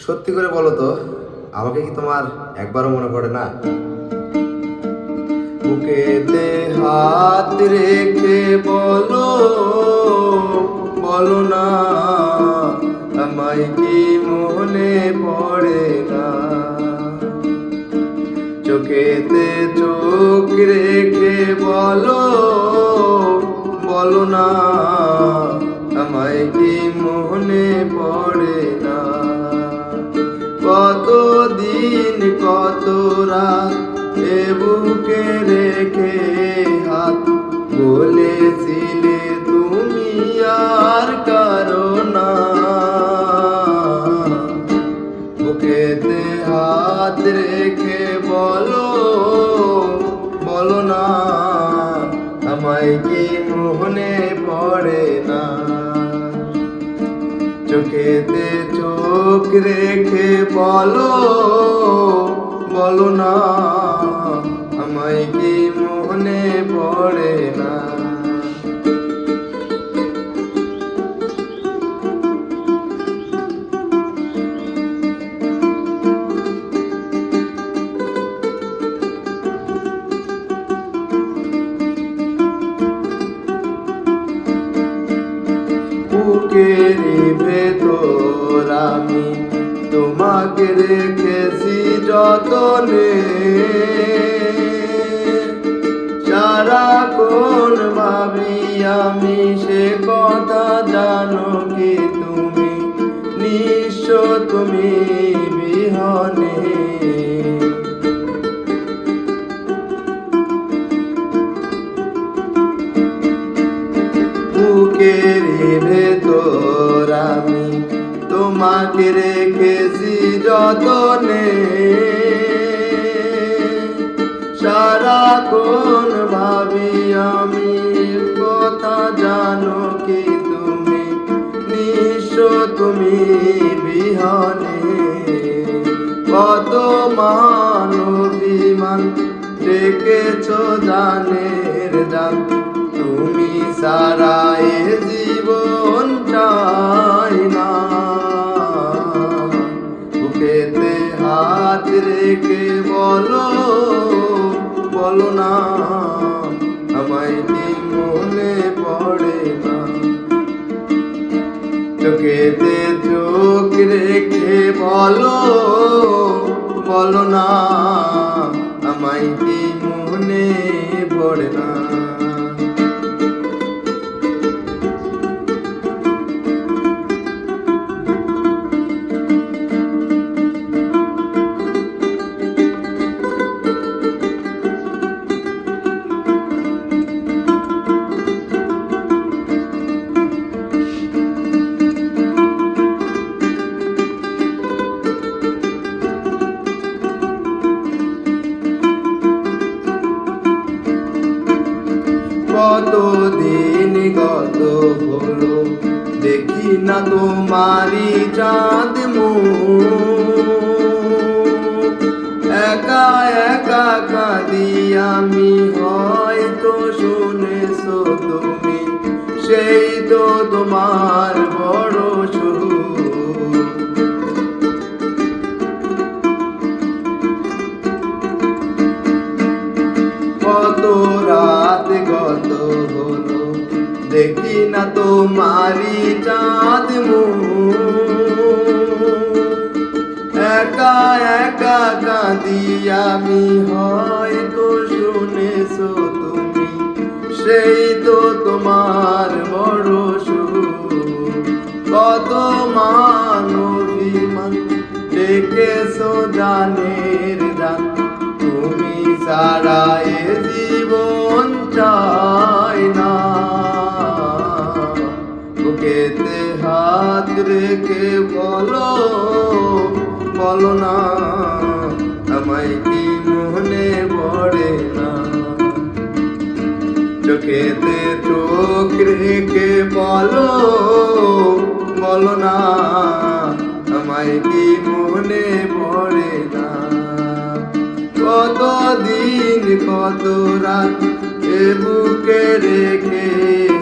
সত্যি করে বলো তো, আমাকে কি তোমার একবারও মনে পড়ে না? বুকেতে হাত রেখে বলো, বলো না আমায় কি মনে পড়ে না? চোখেতে চোখ রেখে বলো, বলো না আমায় কি মনে পড়ে না? কতদিন কত রাত এ বুকে রেখে হাত বলেছিলে তুমি আর কারো না। বুকেতে হাত রেখে বলো, বলো না আমায় কি মনে পড়ে না? চোখেতে চোখ রেখে বলো, বলো না আমায় কি মনে পড়ে না? বুকের ভেতর আমি তোমাকে রেখেছি যতনে, সারাক্ষণ ভাবি আমি সে কথা, জানো কি তুমি নিঃস্ব তুমি বিহনে? বুকের ভেতর আমি তোমাকে রেখেছি যতনে, সারাক্ষণ ভাবি আমি কথা, জানো কি তুমি নিঃস্ব তুমি বিহনে? কত মান অভিমান ডেকেছ জানের জান, তুমি সারা এ জীবন চাই না। বুকেতে হাত রেখে বলো, বলো না আমায় কি মনে পড়ে না? চোখেতে চোখ রেখে বলো, বলো না আমায় কি মনে পড়ে না? কতদিন গত হলো দেখি না তোমারি চাঁদ মুখ, একা একা কাঁদি আমি, হয়তো শুনেছো তুমি সেই তো তোমার বড় সুখ। কত রাত গত হলো দেখি না তোমারি চাঁদ মুখ, একা একা কাঁদি আমি, হয়তো শুনেছো তুমি সেই তো তোমার বড় সুখ। কত মান অভিমান ডেকেছো জানের জান, তুমি সারা এ জীবন চাই না। বুকেতে হাত রেখে বলো, বলো না আমায় কি মনে পড়ে না? চোখেতে চোখ রেখে বলো, বলো না আমায় কি মনে পড়ে না? কতদিন কত রাত এ বুকে রেখে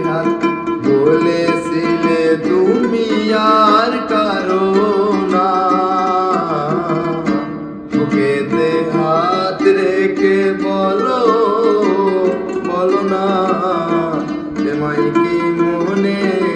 হাত বলেছিলে তুমি আর কারো না। রে